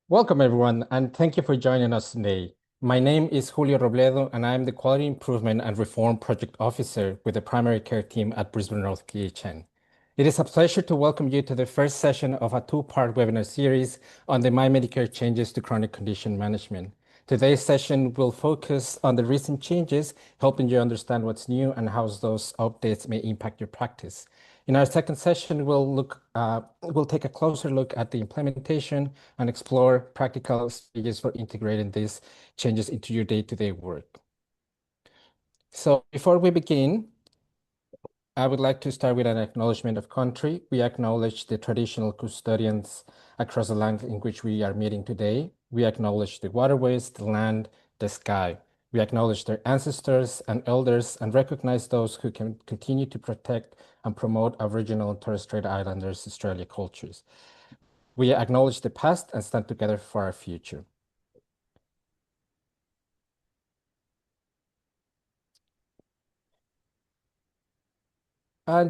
Welcome, everyone, and thank you for joining us today. My name is Julio Robledo, and I am the Quality Improvement and Reform Project Officer with the Primary Care Team at Brisbane North PHN. It is a pleasure to welcome you to the first session of a two-part webinar series on the MyMedicare changes to chronic condition management. Today's session will focus on the recent changes, helping you understand what's new and how those updates may impact your practice. In our second session, we'll take a closer look at the implementation and explore practical stages for integrating these changes into your day-to-day work. So before we begin, I would like to start with an acknowledgement of country. We acknowledge the traditional custodians across the land in which we are meeting today. We acknowledge the waterways, the land, the sky. We acknowledge their ancestors and elders and recognize those who can continue to protect and promote Aboriginal and Torres Strait Islanders Australia cultures. We acknowledge the past and stand together for our future.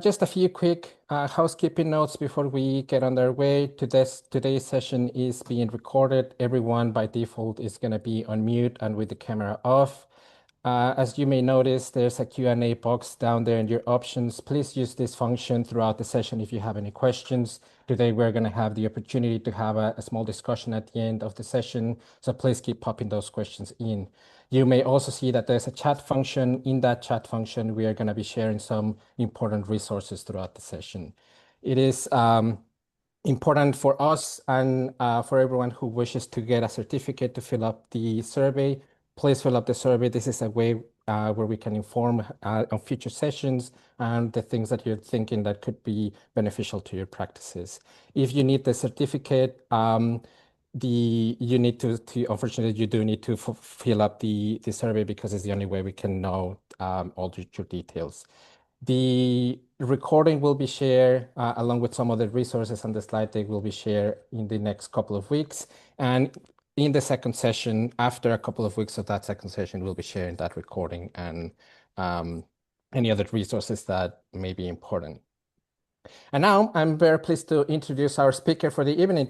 Just a few quick housekeeping notes before we get underway. Today's session is being recorded. Everyone by default is going to be on mute and with the camera off. As you may notice, there's a Q&A box down there in your options. Please use this function throughout the session if you have any questions. Today, we're going to have the opportunity to have a small discussion at the end of the session, so please keep popping those questions in. You may also see that there's a chat function. In that chat function, we are going to be sharing some important resources throughout the session. It is important for us and for everyone who wishes to get a certificate to fill up the survey. Please fill up the survey. This is a way where we can inform on future sessions and the things that you're thinking that could be beneficial to your practices. If you need the certificate, you need to unfortunately you do need to fill up the survey because it's the only way we can know all your details. The recording will be shared along with some of the resources on the slide deck will be shared in the next couple of weeks. And in the second session, after a couple of weeks of that second session, we'll be sharing that recording and any other resources that may be important. And now I'm very pleased to introduce our speaker for the evening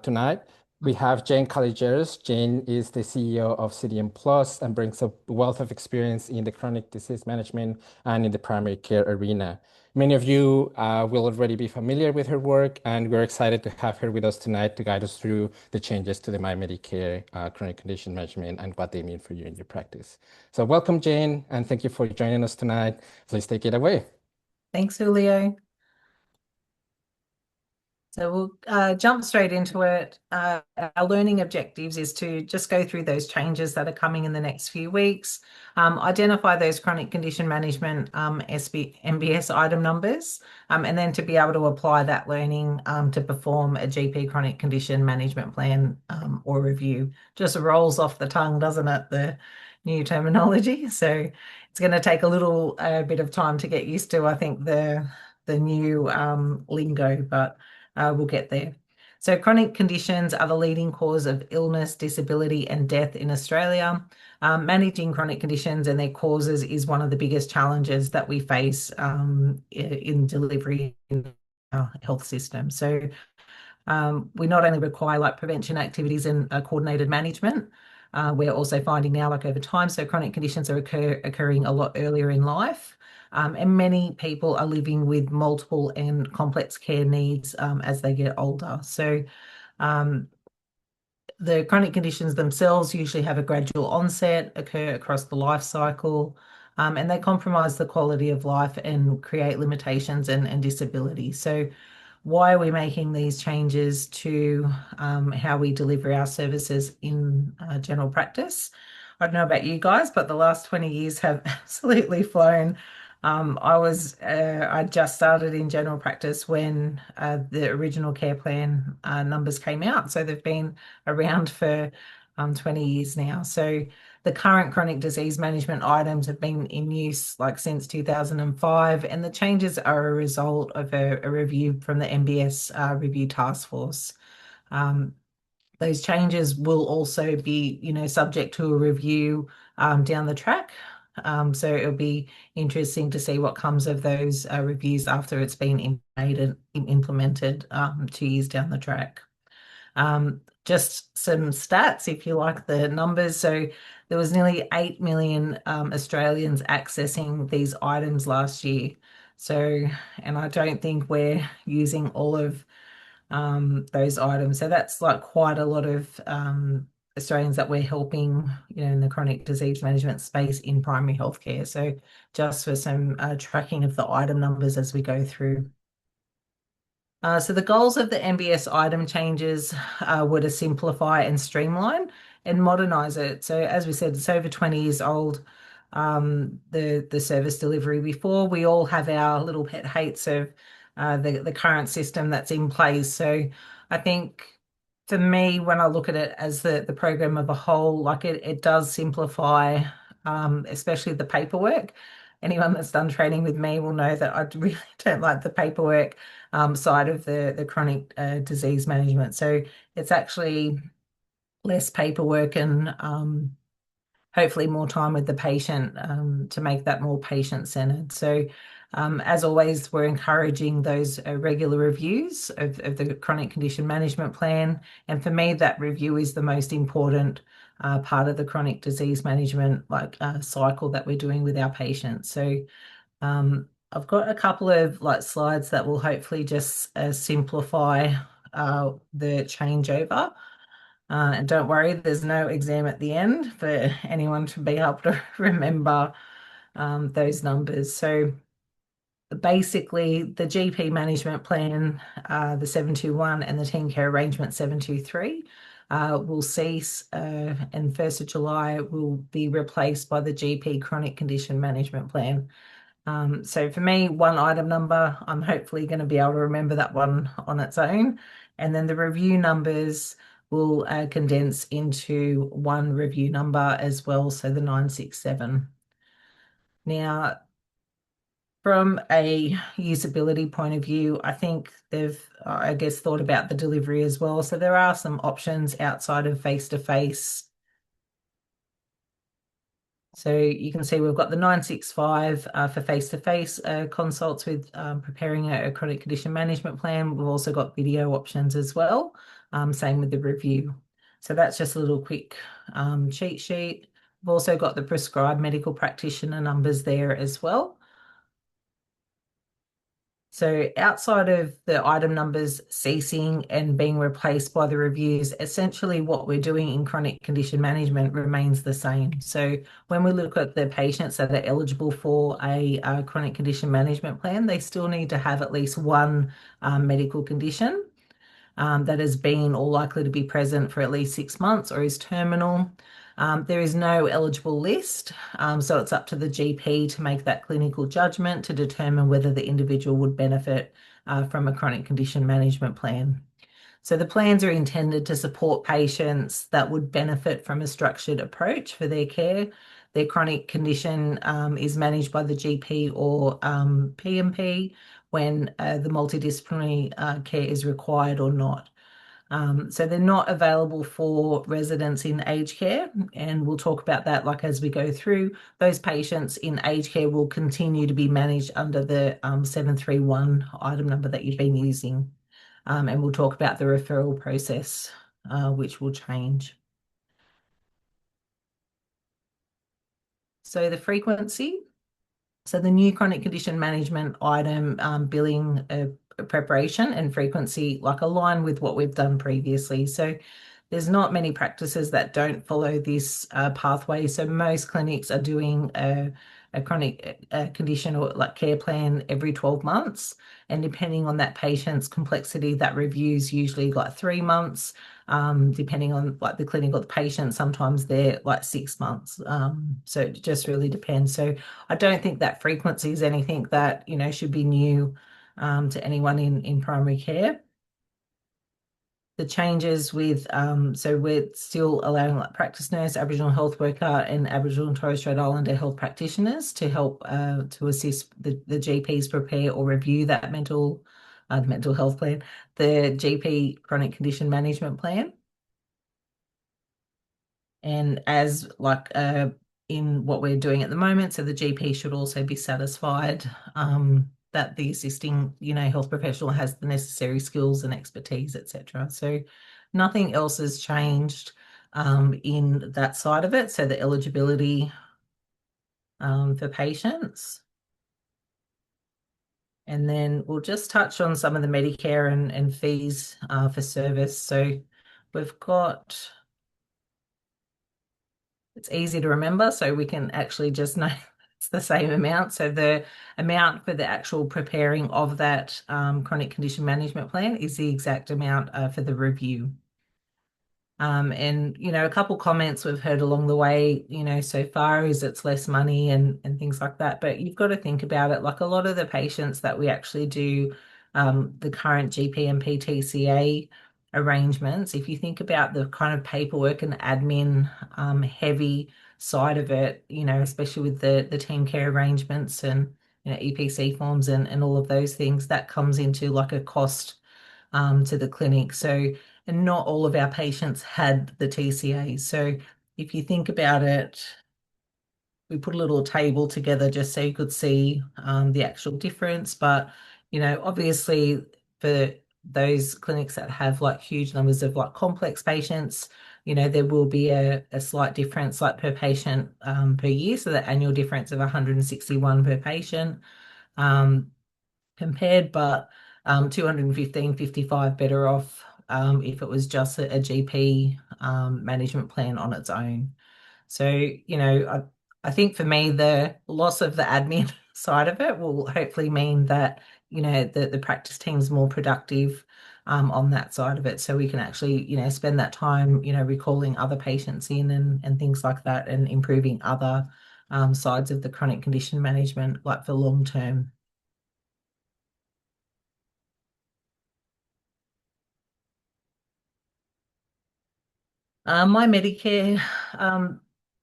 tonight. We have Jane Calligeros. Jane is the CEO of CDM Plus and brings a wealth of experience in the chronic disease management and in the primary care arena. Many of you will already be familiar with her work, and we're excited to have her with us tonight to guide us through the changes to the MyMedicare chronic condition management and what they mean for you in your practice. So welcome, Jane, and thank you for joining us tonight. Please take it away. Thanks, Julio. So we'll jump straight into it. Our learning objectives is to just go through those changes that are coming in the next few weeks, identify those chronic condition management MBS item numbers, and then to be able to apply that learning to perform a GP chronic condition management plan or review. Just rolls off the tongue, doesn't it? The new terminology. So it's going to take a little bit of time to get used to, I think, the new lingo, but we'll get there. So chronic conditions are the leading cause of illness, disability, and death in Australia. Managing chronic conditions and their causes is one of the biggest challenges that we face in delivery in our health system. So we not only require like prevention activities and coordinated management, we're also finding now like over time, so chronic conditions are occurring a lot earlier in life. And many people are living with multiple and complex care needs as they get older. So the chronic conditions themselves usually have a gradual onset, occur across the life cycle, and they compromise the quality of life and create limitations and disability. So why are we making these changes to how we deliver our services in general practice? I don't know about you guys, but the last 20 years have absolutely flown. I just started in general practice when the original care plan numbers came out. So they've been around for 20 years now. So the current chronic disease management items have been in use like since 2005, and the changes are a result of a review from the MBS review task force. Those changes will also be, subject to a review down the track. So it'll be interesting to see what comes of those reviews after it's been made and implemented 2 years down the track. Just some stats, if you like the numbers. So there was nearly 8 million Australians accessing these items last year. So, and I don't think we're using all of those items. So that's like quite a lot of Australians that we're helping, in the chronic disease management space in primary healthcare. So just for some tracking of the item numbers as we go through. So the goals of the MBS item changes were to simplify and streamline and modernize it. So as we said, it's over 20 years old, the service delivery. Before we all have our little pet hates of the current system that's in place. So I think for me, when I look at it as the program of a whole, like it does simplify, especially the paperwork. Anyone that's done training with me will know that I really don't like the paperwork side of the chronic disease management. So it's actually less paperwork and hopefully more time with the patient to make that more patient-centered. So as always, we're encouraging those regular reviews of the chronic condition management plan. And for me, that review is the most important part of the chronic disease management cycle that we're doing with our patients. So I've got a couple of slides that will hopefully just simplify the changeover. And don't worry, there's no exam at the end for anyone to be able to remember those numbers. So basically, the GP management plan, the 721 and the team care arrangement 723 will cease and 1st of July will be replaced by the GP chronic condition management plan. So for me, one item number, I'm hopefully going to be able to remember that one on its own. And then the review numbers will condense into one review number as well, so the 967. Now, from a usability point of view, I think they've, I guess, thought about the delivery as well. So there are some options outside of face-to-face. So you can see we've got the 965 for face-to-face consults with preparing a chronic condition management plan. We've also got video options as well, same with the review. So that's just a little quick cheat sheet. We've also got the prescribed medical practitioner numbers there as well. So outside of the item numbers ceasing and being replaced by the reviews, essentially what we're doing in chronic condition management remains the same. So when we look at the patients that are eligible for a chronic condition management plan, they still need to have at least one medical condition that has been or likely to be present for at least 6 months or is terminal. There is no eligible list, so it's up to the GP to make that clinical judgment to determine whether the individual would benefit from a chronic condition management plan. So the plans are intended to support patients that would benefit from a structured approach for their care. Their chronic condition is managed by the GP or PMP when the multidisciplinary care is required or not. So they're not available for residents in aged care, and we'll talk about that as we go through. Those patients in aged care will continue to be managed under the 731 item number that you've been using. And we'll talk about the referral process, which will change. So the frequency. So the new chronic condition management item billing preparation and frequency align with what we've done previously. So there's not many practices that don't follow this pathway. So most clinics are doing a chronic condition or care plan every 12 months. And depending on that patient's complexity, that review's usually 3 months. Depending on the clinic or the patient, sometimes they're 6 months. So it just really depends. So I don't think that frequency is anything that, should be new to anyone in primary care. The changes with, so we're still allowing practice nurse, Aboriginal health worker, and Aboriginal and Torres Strait Islander health practitioners to help to assist the GPs prepare or review that mental health plan, the GP chronic condition management plan. And as in what we're doing at the moment, so the GP should also be satisfied that the assisting, health professional has the necessary skills and expertise, etc. So nothing else has changed in that side of it. So the eligibility for patients. And then we'll just touch on some of the Medicare and fees for service. So we've got, it's easy to remember, so we can actually just know it's the same amount. So the amount for the actual preparing of that chronic condition management plan is the exact amount for the review. And a couple comments we've heard along the way, so far is it's less money and things like that. But you've got to think about it like a lot of the patients that we actually do the current GP and PTCA arrangements. If you think about the kind of paperwork and admin heavy side of it, especially with the team care arrangements and EPC forms and all of those things, that comes into like a cost to the clinic. So, and not all of our patients had the TCA. So, if you think about it, we put a little table together just so you could see the actual difference. But, obviously, for those clinics that have like huge numbers of like complex patients, there will be a slight difference like per patient per year. So, the annual difference of 161 per patient. Compared, but 215.55 better off if it was just a GP management plan on its own. So, I think for me, the loss of the admin side of it will hopefully mean that, the practice team's more productive on that side of it. So we can actually, spend that time, recalling other patients in and things like that and improving other sides of the chronic condition management, like for long term. My Medicare,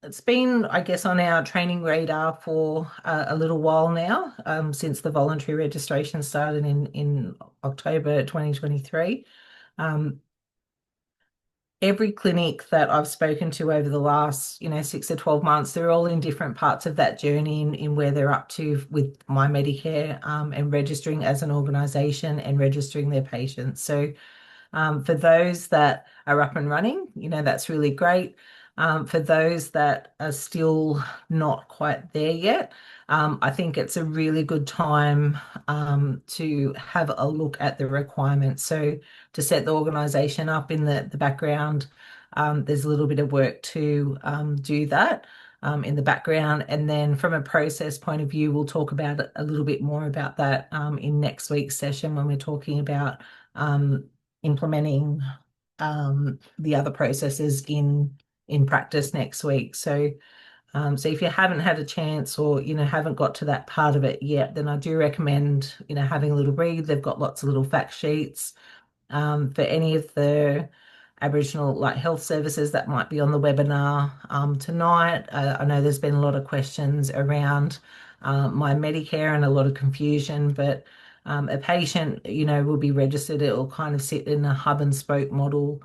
it's been, I guess, on our training radar for a little while now, since the voluntary registration started in October 2023. Um, every clinic that I've spoken to over the last, 6 to 12 months, they're all in different parts of that journey in where they're up to with My Medicare, and registering as an organisation and registering their patients. So for those that are up and running, that's really great. For those that are still not quite there yet, I think it's a really good time to have a look at the requirements. So to set the organisation up in the background, there's a little bit of work to do that. In the background. And then from a process point of view, we'll talk about a little bit more about that in next week's session when we're talking about implementing the other processes in practice next week. So if you haven't had a chance or haven't got to that part of it yet, then I do recommend having a little read. They've got lots of little fact sheets for any of the Aboriginal like health services that might be on the webinar tonight. I know there's been a lot of questions around My Medicare and a lot of confusion, but a patient, will be registered. It will kind of sit in a hub and spoke model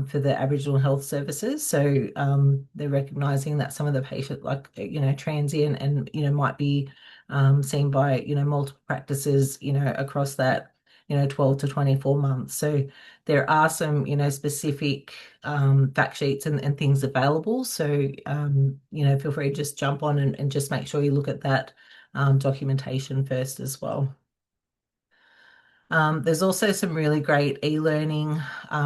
for the Aboriginal health services. So they're recognizing that some of the patient, like, transient and, might be seen by, multiple practices, across that, 12 to 24 months. So there are some, specific fact sheets and things available. So, feel free to just jump on and just make sure you look at that documentation first as well. There's also some really great e-learning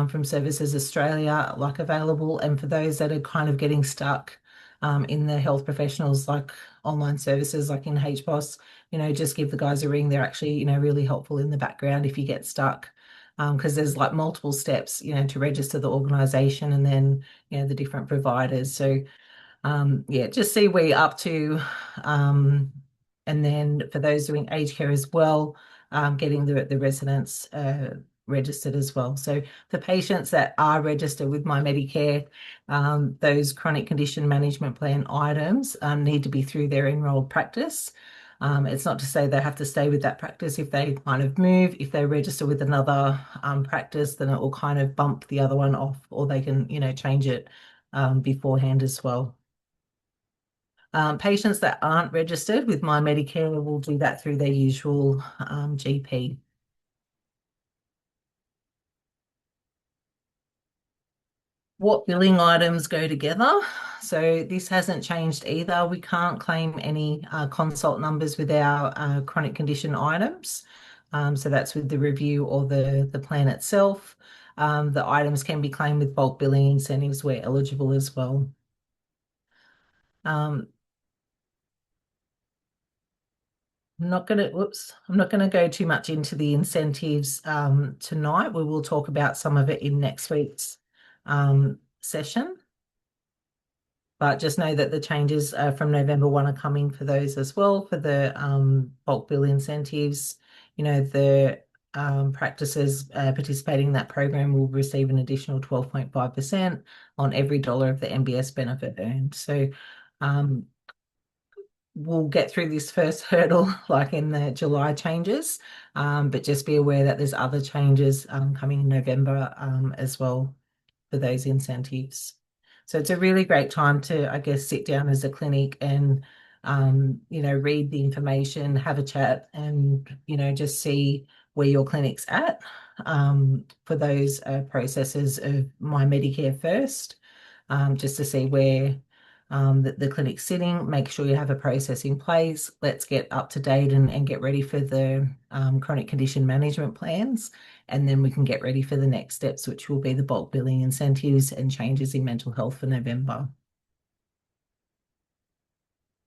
from Services Australia, like available. And for those that are kind of getting stuck in the health professionals, like online services, like in HBOS, just give the guys a ring. They're actually, really helpful in the background if you get stuck. Because there's like multiple steps, to register the organisation and then, the different providers. So yeah, just see where you're up to. And then for those doing aged care as well, getting the residents registered as well. So for patients that are registered with My Medicare, those chronic condition management plan items need to be through their enrolled practice. It's not to say they have to stay with that practice if they kind of move. If they register with another practice, then it will kind of bump the other one off, or they can, change it beforehand as well. Patients that aren't registered with My Medicare will do that through their usual GP. what billing items go together. So this hasn't changed either. We can't claim any consult numbers with our chronic condition items. So that's with the review or the plan itself. The items can be claimed with bulk billing incentives where eligible as well. Um, I'm not gonna go too much into the incentives tonight. We will talk about some of it in next week's session. But just know that the changes from November 1 are coming for those as well, for the bulk bill incentives. The practices participating in that program will receive an additional 12.5% on every dollar of the MBS benefit earned. So we'll get through this first hurdle like in the July changes, but just be aware that there's other changes coming in November as well for those incentives. So it's a really great time to, I guess, sit down as a clinic and, read the information, have a chat, and, just see where your clinic's at for those processes of MyMedicare first, just to see where the clinic's sitting, make sure you have a process in place. Let's get up to date and get ready for the chronic condition management plans. And then we can get ready for the next steps, which will be the bulk billing incentives and changes in mental health for November.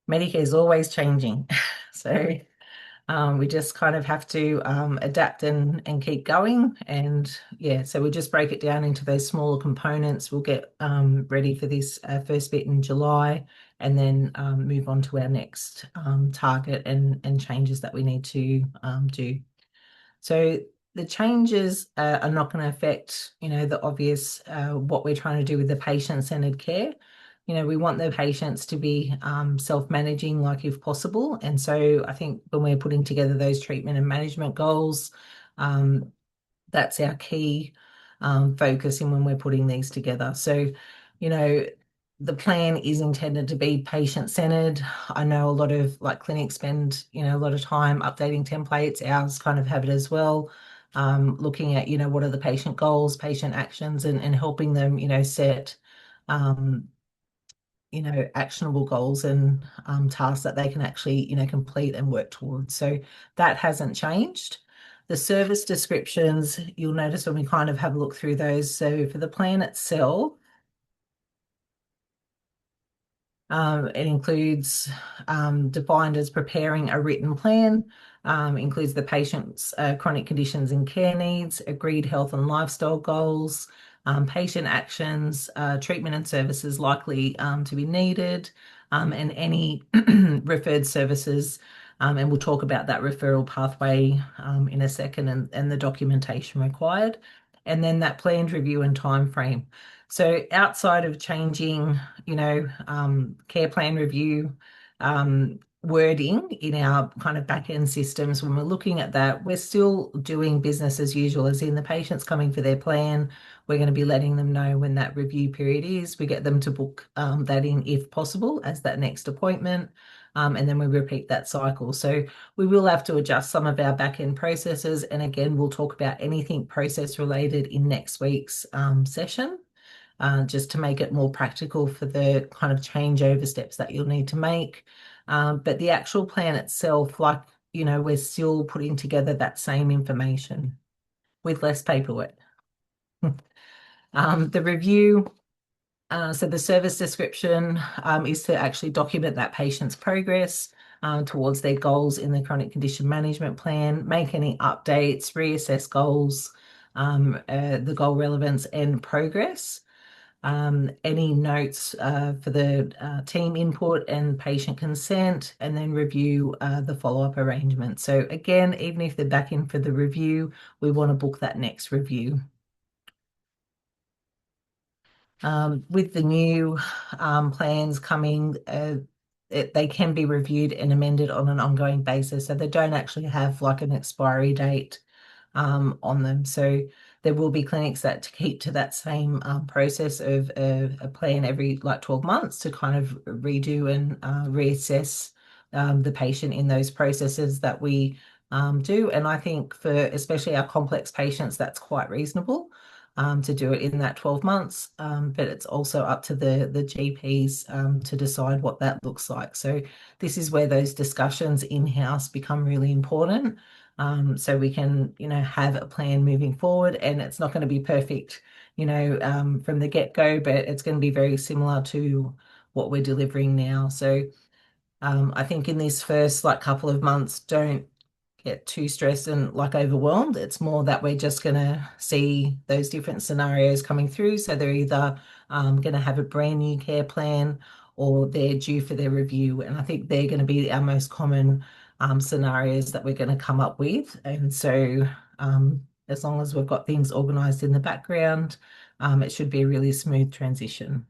Medicare is always changing. So we just kind of have to adapt and keep going. And yeah, so we'll just break it down into those smaller components. We'll get ready for this first bit in July and then move on to our next target and changes that we need to do. So the changes are not going to affect, the obvious what we're trying to do with the patient-centered care. We want the patients to be self-managing, like if possible. And so I think when we're putting together those treatment and management goals, that's our key focus in when we're putting these together. So, the plan is intended to be patient-centered. I know a lot of clinics spend, a lot of time updating templates. Ours kind of have it as well, looking at, what are the patient goals, patient actions, and helping them, set actionable goals and tasks that they can actually, complete and work towards. So that hasn't changed. The service descriptions, you'll notice when we kind of have a look through those. So for the plan itself, it includes defined as preparing a written plan, includes the patient's chronic conditions and care needs, agreed health and lifestyle goals, patient actions, treatment and services likely to be needed, and any referred services. And we'll talk about that referral pathway in a second and the documentation required. And then that planned review and time frame. So outside of changing, care plan review wording in our kind of back end systems, when we're looking at that, we're still doing business as usual, as in the patient's coming for their plan. We're going to be letting them know when that review period is. We get them to book that in if possible as that next appointment. And then we repeat that cycle. So we will have to adjust some of our back end processes. And again, we'll talk about anything process related in next week's session. Just to make it more practical for the kind of changeover steps that you'll need to make. But the actual plan itself, we're still putting together that same information with less paperwork. The review, so the service description is to actually document that patient's progress towards their goals in the chronic condition management plan, make any updates, reassess goals, the goal relevance and progress. Any notes for the team input and patient consent, and then review the follow-up arrangement. So again, even if they're back in for the review, we want to book that next review. With the new plans coming, they can be reviewed and amended on an ongoing basis. So they don't actually have an expiry date on them. So there will be clinics that keep to that same process of a plan every 12 months to kind of redo and reassess the patient in those processes that we do. And I think for especially our complex patients, that's quite reasonable. to do it in that 12 months, but it's also up to the GPs to decide what that looks like. So this is where those discussions in-house become really important. So we can, have a plan moving forward, and it's not going to be perfect, from the get-go, but it's going to be very similar to what we're delivering now. So I think in this first couple of months, don't get too stressed and overwhelmed. It's more that we're just going to see those different scenarios coming through. So they're either going to have a brand new care plan or they're due for their review. And I think they're going to be our most common scenarios that we're going to come up with. And so as long as we've got things organized in the background, it should be a really smooth transition.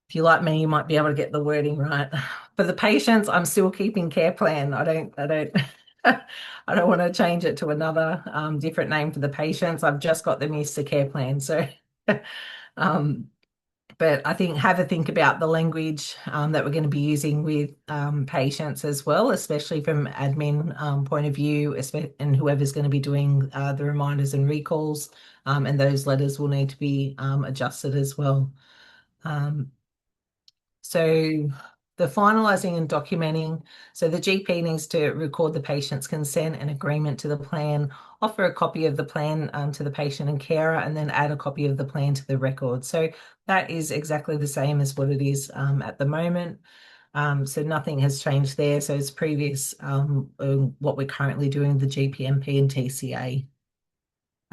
If you like me, you might be able to get the wording right. For the patients, I'm still keeping care plan. I don't want to change it to another different name for the patients. I've just got them used to care plan. So, um, but I think have a think about the language that we're going to be using with patients as well, especially from admin point of view, and whoever's going to be doing the reminders and recalls, and those letters will need to be adjusted as well. So the finalising and documenting. So the GP needs to record the patient's consent and agreement to the plan, offer a copy of the plan to the patient and carer, and then add a copy of the plan to the record. So that is exactly the same as what it is at the moment. So nothing has changed there. So it's previous what we're currently doing, the GPMP and TCA.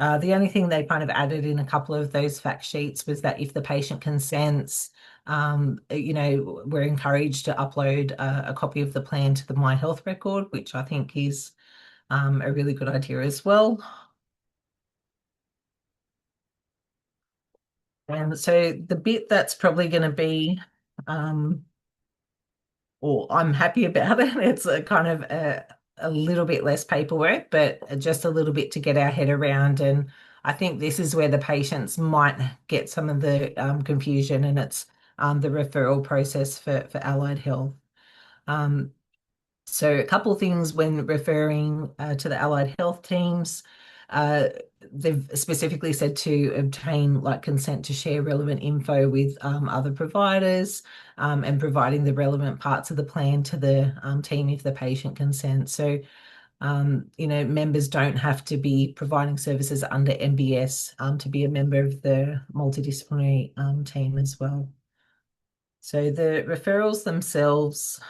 The only thing they kind of added in a couple of those fact sheets was that if the patient consents, we're encouraged to upload a copy of the plan to the My Health record, which I think is a really good idea as well. And so the bit that's probably going to be, or I'm happy about it, it's a kind of a little bit less paperwork, but just a little bit to get our head around. And I think this is where the patients might get some of the confusion, and it's the referral process for allied health. So a couple of things when referring to the allied health teams, uh, they've specifically said to obtain consent to share relevant info with other providers and providing the relevant parts of the plan to the team if the patient consents. So, members don't have to be providing services under MBS to be a member of the multidisciplinary team as well. So the referrals themselves,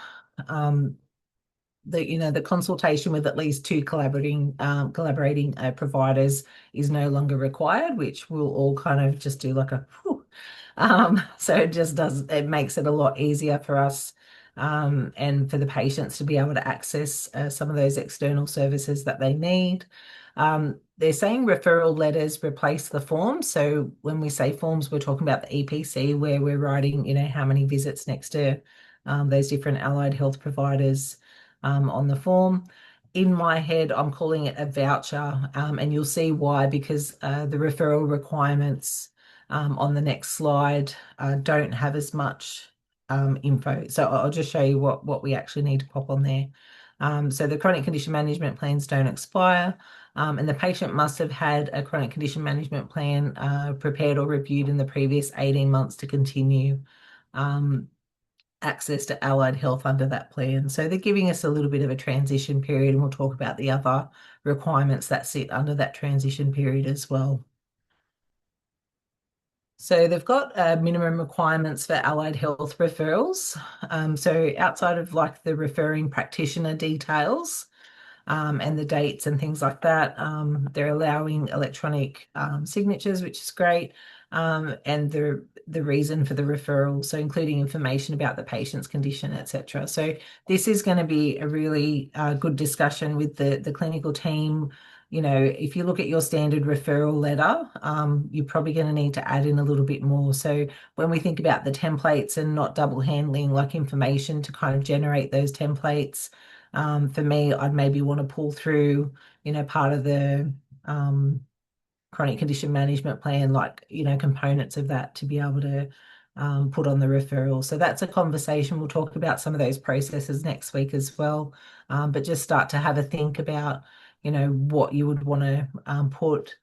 the consultation with at least two collaborating providers is no longer required, which we'll all kind of just do like a whew. So it makes it a lot easier for us and for the patients to be able to access some of those external services that they need. They're saying referral letters replace the forms. So when we say forms, we're talking about the EPC where we're writing, how many visits next to those different allied health providers on the form. In my head, I'm calling it a voucher, and you'll see why, because the referral requirements on the next slide don't have as much info. So I'll just show you what we actually need to pop on there. So the chronic condition management plans don't expire, and the patient must have had a chronic condition management plan prepared or reviewed in the previous 18 months to continue access to allied health under that plan. So they're giving us a little bit of a transition period, and we'll talk about the other requirements that sit under that transition period as well. So they've got minimum requirements for allied health referrals. So outside of the referring practitioner details, and the dates and things like that. They're allowing electronic signatures, which is great, and the reason for the referral, so including information about the patient's condition, etc. So this is going to be a really good discussion with the clinical team. If you look at your standard referral letter, you're probably going to need to add in a little bit more. So when we think about the templates and not double handling information to kind of generate those templates, for me, I'd maybe want to pull through, part of the chronic condition management plan, components of that to be able to put on the referral. So that's a conversation. We'll talk about some of those processes next week as well. But just start to have a think about, what you would want to put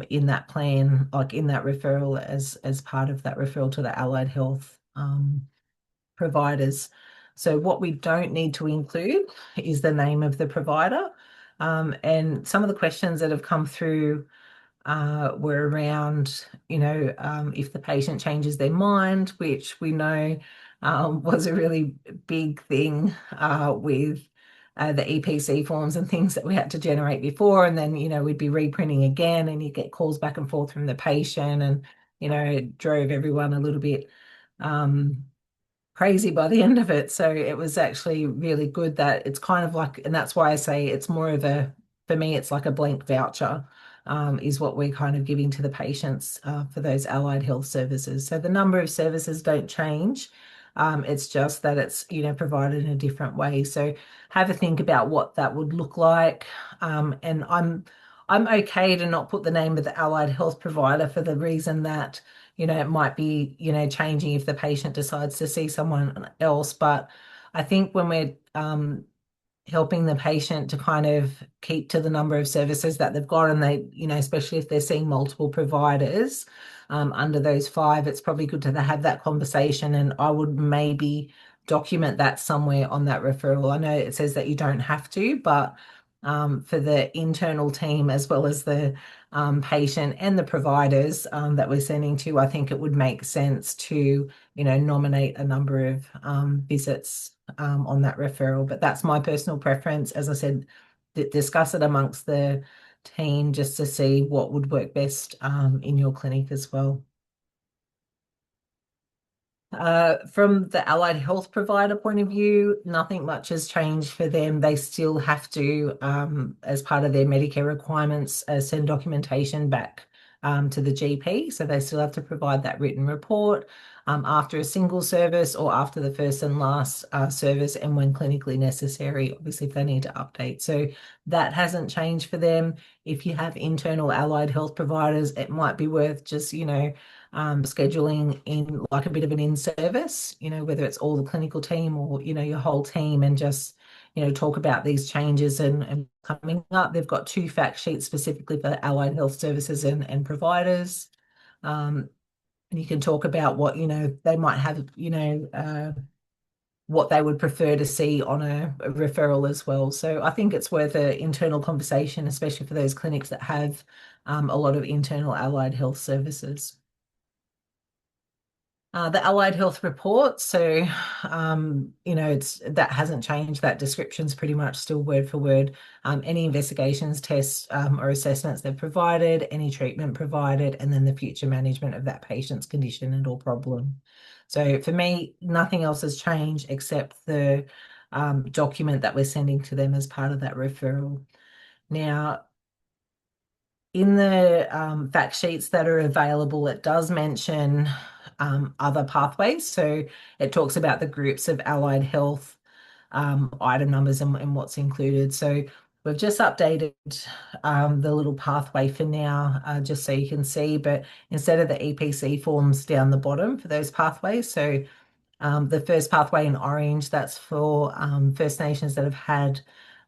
in that plan, like in that referral as part of that referral to the allied health providers. So what we don't need to include is the name of the provider. And some of the questions that have come through were around, if the patient changes their mind, which we know was a really big thing with the EPC forms and things that we had to generate before. And then, we'd be reprinting again and you get calls back and forth from the patient and, it drove everyone a little bit crazy by the end of it. So it was actually really good that it's kind of like, and that's why I say it's more of for me, it's like a blank voucher, is what we're kind of giving to the patients for those allied health services. So the number of services don't change. It's just that it's, provided in a different way. So have a think about what that would look like. And I'm okay to not put the name of the allied health provider for the reason that it might be, changing if the patient decides to see someone else. But I think when we're helping the patient to kind of keep to the number of services that they've got, and they, especially if they're seeing multiple providers under those five, it's probably good to have that conversation. And I would maybe document that somewhere on that referral. I know it says that you don't have to, but for the internal team as well as the patient and the providers that we're sending to, I think it would make sense to, nominate a number of visits on that referral. But that's my personal preference. As I said, discuss it amongst the team just to see what would work best in your clinic as well. From the allied health provider point of view, nothing much has changed for them. They still have to, as part of their Medicare requirements, send documentation back to the GP. So they still have to provide that written report after a single service or after the first and last service, and when clinically necessary, obviously, if they need to update. So that hasn't changed for them. If you have internal allied health providers, it might be worth just, scheduling in like a bit of an in-service, whether it's all the clinical team or, your whole team, and just, talk about these changes and coming up. They've got 2 fact sheets specifically for allied health services and providers. And you can talk about what, they might have, what they would prefer to see on a referral as well. So I think it's worth an internal conversation, especially for those clinics that have a lot of internal allied health services. The allied health report, so it's that hasn't changed. That description's pretty much still word for word. Any investigations, tests, or assessments they've provided, any treatment provided, and then the future management of that patient's condition and or problem. So for me, nothing else has changed except the document that we're sending to them as part of that referral. Now, in the fact sheets that are available, it does mention other pathways. So it talks about the groups of allied health item numbers and what's included. So we've just updated the little pathway for now, just so you can see, but instead of the EPC forms down the bottom for those pathways, so the first pathway in orange, that's for First Nations that have had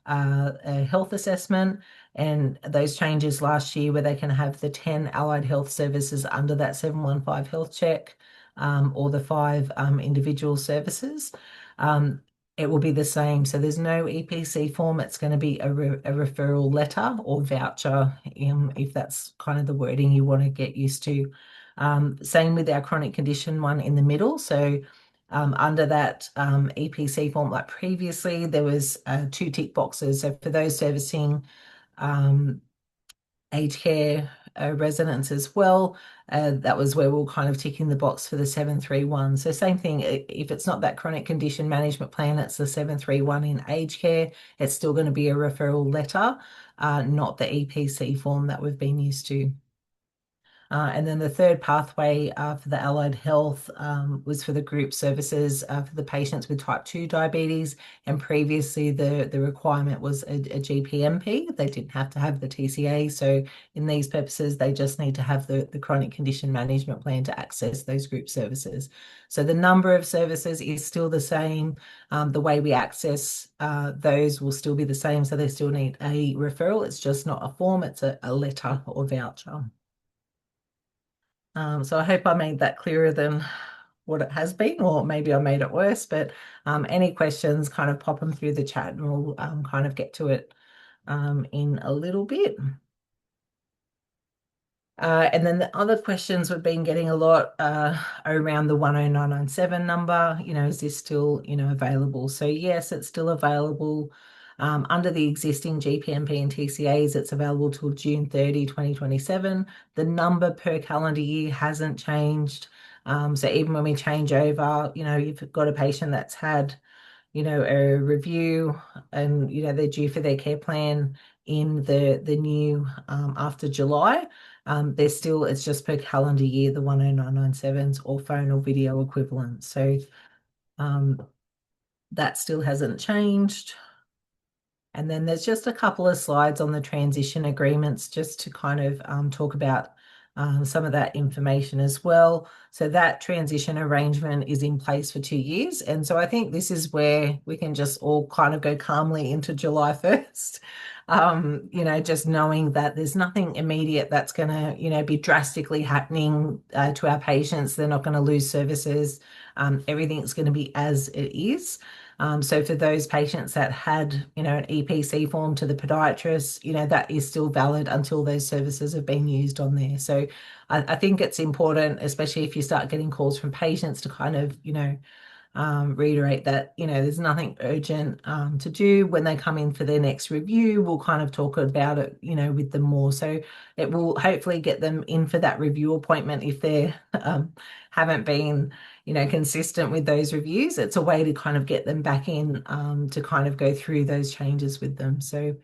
a health assessment, and those changes last year where they can have the 10 allied health services under that 715 health check, or the 5 individual services. It will be the same. So there's no EPC form. It's going to be a referral letter or voucher, if that's kind of the wording you want to get used to. Same with our chronic condition one in the middle. So under that EPC form, like previously, there was 2 tick boxes. So for those servicing aged care residents as well, that was where we're kind of ticking the box for the 731. So same thing, if it's not that chronic condition management plan, it's the 731 in aged care, it's still going to be a referral letter, not the EPC form that we've been used to. And then the third pathway for the allied health was for the group services for the patients with type 2 diabetes. And previously, the requirement was a GPMP. They didn't have to have the TCA. So, in these purposes, they just need to have the chronic condition management plan to access those group services. So, the number of services is still the same. The way we access those will still be the same. So, they still need a referral. It's just not a form, it's a letter or voucher. So I hope I made that clearer than what it has been, or maybe I made it worse. But any questions, kind of pop them through the chat and we'll kind of get to it in a little bit. And then the other questions we've been getting a lot around the 10997 number. Is this still, available? So yes, it's still available. Under the existing GPMP and TCAs, it's available till June 30, 2027. The number per calendar year hasn't changed. So even when we change over, you've got a patient that's had a review and, they're due for their care plan in the new after July. It's just per calendar year, the 10997s or phone or video equivalent. So that still hasn't changed. And then there's just a couple of slides on the transition agreements just to kind of talk about some of that information as well. So that transition arrangement is in place for 2 years. And so I think this is where we can just all kind of go calmly into July 1st. Just knowing that there's nothing immediate that's going to, be drastically happening to our patients. They're not going to lose services. Everything's going to be as it is. So for those patients that had, an EPC form to the podiatrist, that is still valid until those services have been used on there. So I think it's important, especially if you start getting calls from patients, to kind of, reiterate that, there's nothing urgent to do. When they come in for their next review, we'll kind of talk about it, with them more. So it will hopefully get them in for that review appointment if they haven't been, consistent with those reviews. It's a way to kind of get them back in to kind of go through those changes with them. So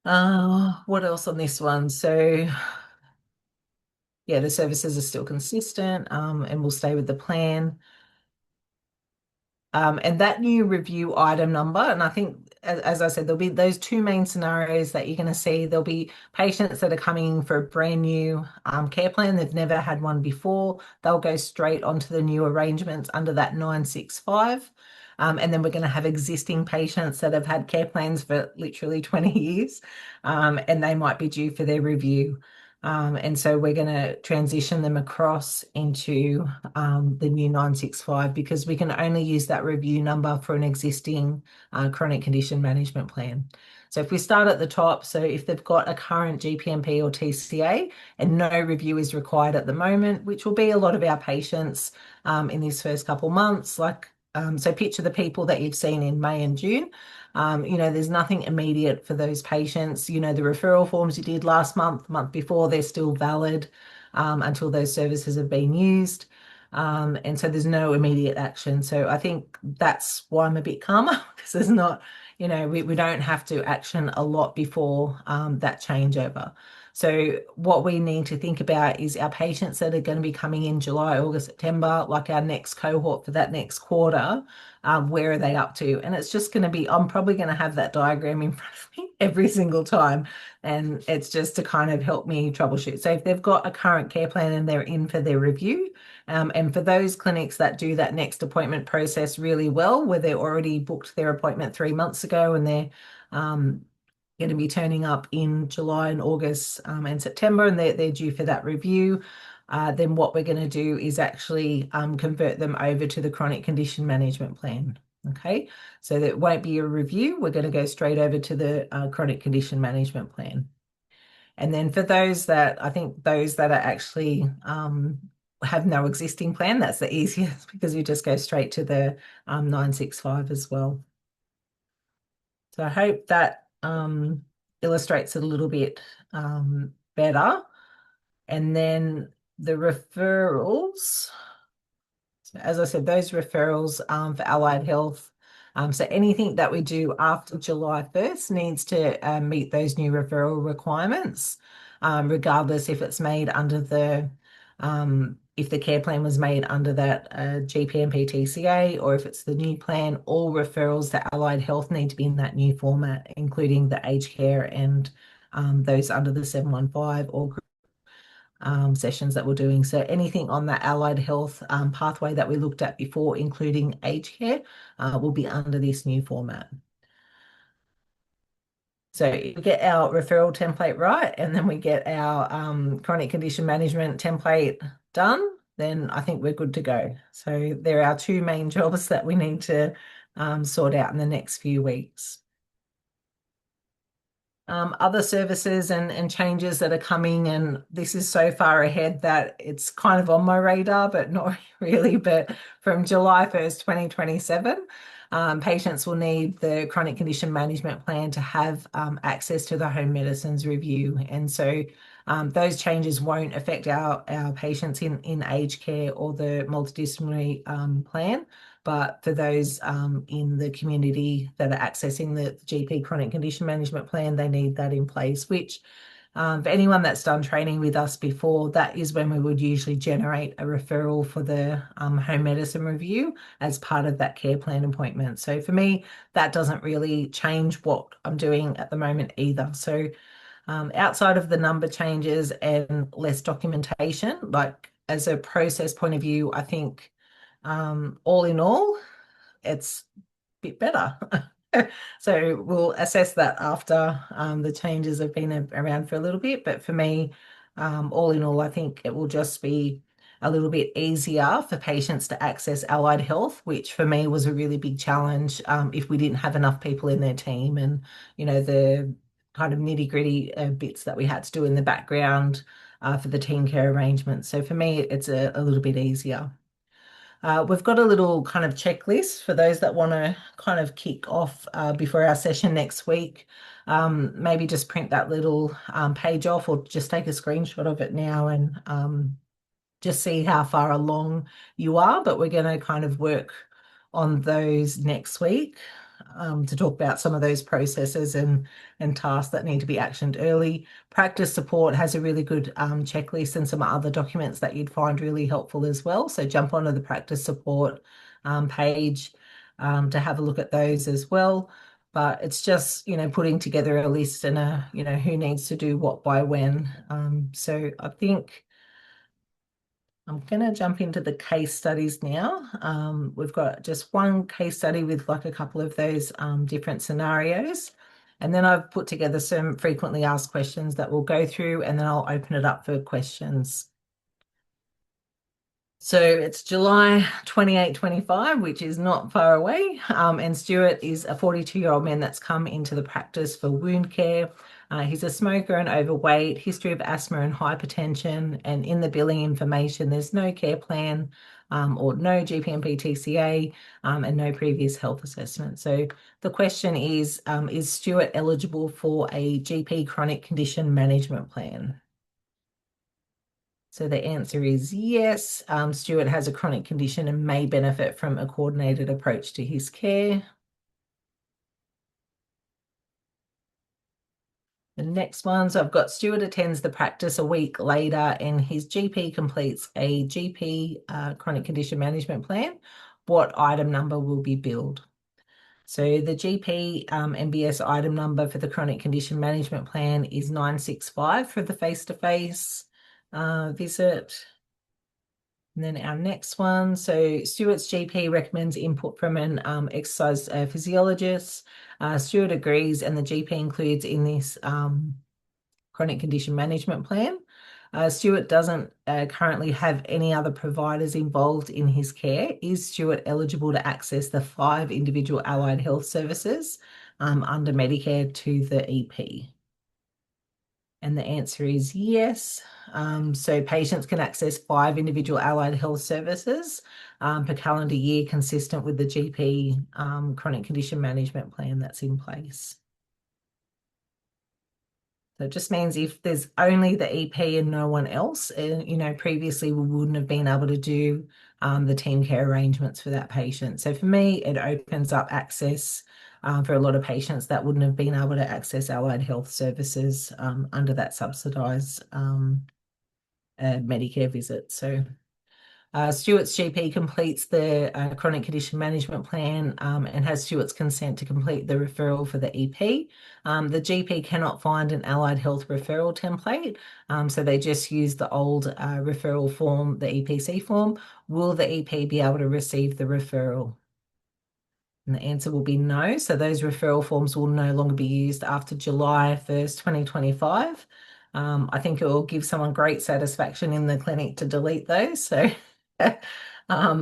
what else on this one? So yeah, the services are still consistent and will stay with the plan. And that new review item number, and I think, as I said, there'll be those two main scenarios that you're going to see. There'll be patients that are coming for a brand new care plan. They've never had one before. They'll go straight onto the new arrangements under that 965. And then we're going to have existing patients that have had care plans for literally 20 years, and they might be due for their review. And so we're going to transition them across into the new 965 because we can only use that review number for an existing chronic condition management plan. So if we start at the top, so if they've got a current GPMP or TCA and no review is required at the moment, which will be a lot of our patients in these first couple months, so picture the people that you've seen in May and June. There's nothing immediate for those patients. The referral forms you did last month, month before, they're still valid until those services have been used. And so there's no immediate action. So I think that's why I'm a bit calmer because there's not, we don't have to action a lot before that changeover. So what we need to think about is our patients that are going to be coming in July, August, September, like our next cohort for that next quarter, where are they up to? And it's just going to be, I'm probably going to have that diagram in front of me every single time. And it's just to kind of help me troubleshoot. So if they've got a current care plan and they're in for their review, and for those clinics that do that next appointment process really well, where they already booked their appointment 3 months ago and they're going to be turning up in July and August and September, and they're due for that review. Then what we're going to do is actually convert them over to the chronic condition management plan. Okay, so that won't be a review. We're going to go straight over to the chronic condition management plan. And then for those that, I think those that are actually have no existing plan, that's the easiest because we just go straight to the 965 as well. So I hope that illustrates it a little bit better. And then the referrals. So as I said, those referrals for allied health, So anything that we do after July 1st needs to meet those new referral requirements, regardless if it's made under if the care plan was made under that GP and PTCA, or if it's the new plan. All referrals to allied health need to be in that new format, including the aged care and those under the 715 or sessions that we're doing. So anything on that allied health pathway that we looked at before, including aged care, will be under this new format. So if we get our referral template right, and then we get our chronic condition management template done, then I think we're good to go. So there are our two main jobs that we need to sort out in the next few weeks. Other services and changes that are coming, and this is so far ahead that it's kind of on my radar, but not really. But from July 1st, 2027, patients will need the chronic condition management plan to have access to the home medicines review. And so those changes won't affect our patients in aged care or the multidisciplinary plan. But for those in the community that are accessing the GP chronic condition management plan, they need that in place, which for anyone that's done training with us before, that is when we would usually generate a referral for the home medicine review as part of that care plan appointment. So for me, that doesn't really change what I'm doing at the moment either. So outside of the number changes and less documentation, like as a process point of view, I think all in all, it's a bit better. So we'll assess that after the changes have been around for a little bit. But for me, all in all, I think it will just be a little bit easier for patients to access allied health, which for me was a really big challenge if we didn't have enough people in their team, and the kind of nitty-gritty bits that we had to do in the background for the team care arrangements. So for me, it's a little bit easier. We've got a little kind of checklist for those that want to kind of kick off before our session next week. Maybe just print that little page off, or just take a screenshot of it now and just see how far along you are. But we're going to kind of work on those next week to talk about some of those processes and tasks that need to be actioned early. Practice support has a really good checklist and some other documents that you'd find really helpful as well. So jump onto the practice support page to have a look at those as well. But it's just, putting together a list and who needs to do what by when. So I think I'm going to jump into the case studies now. We've got just one case study with like a couple of those different scenarios. And then I've put together some frequently asked questions that we'll go through, and then I'll open it up for questions. So it's July 28, 25, which is not far away. And Stuart is a 42-year-old man that's come into the practice for wound care. He's a smoker and overweight, history of asthma and hypertension. And in the billing information, there's no care plan or no GP and PTCA and no previous health assessment. So the question is Stuart eligible for a GP chronic condition management plan? So the answer is yes. Stuart has a chronic condition and may benefit from a coordinated approach to his care. The next one, so I've got Stuart attends the practice a week later and his GP completes a GP chronic condition management plan. What item number will be billed? So the GP MBS item number for the chronic condition management plan is 965 for the face-to-face visit. And then our next one, so Stuart's GP recommends input from an exercise physiologist. Stuart agrees, and the GP includes in this chronic condition management plan. Stuart doesn't currently have any other providers involved in his care. Is Stuart eligible to access the 5 individual allied health services under Medicare to the EP? And the answer is yes. So patients can access 5 individual allied health services per calendar year, consistent with the GP chronic condition management plan that's in place. So it just means if there's only the EP and no one else, previously we wouldn't have been able to do the team care arrangements for that patient. So for me, it opens up access for a lot of patients that wouldn't have been able to access allied health services under that subsidised Medicare visit. So Stuart's GP completes the chronic condition management plan and has Stuart's consent to complete the referral for the EP. The GP cannot find an allied health referral template, so they just use the old referral form, the EPC form. Will the EP be able to receive the referral? And the answer will be no. So those referral forms will no longer be used after July 1st, 2025. I think it will give someone great satisfaction in the clinic to delete those. So I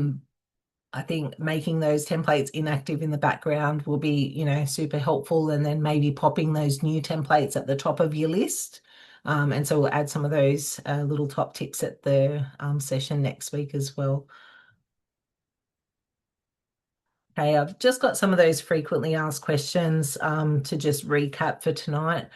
think making those templates inactive in the background will be, super helpful, and then maybe popping those new templates at the top of your list. And so we'll add some of those little top tips at the session next week as well. Okay, I've just got some of those frequently asked questions to just recap for tonight.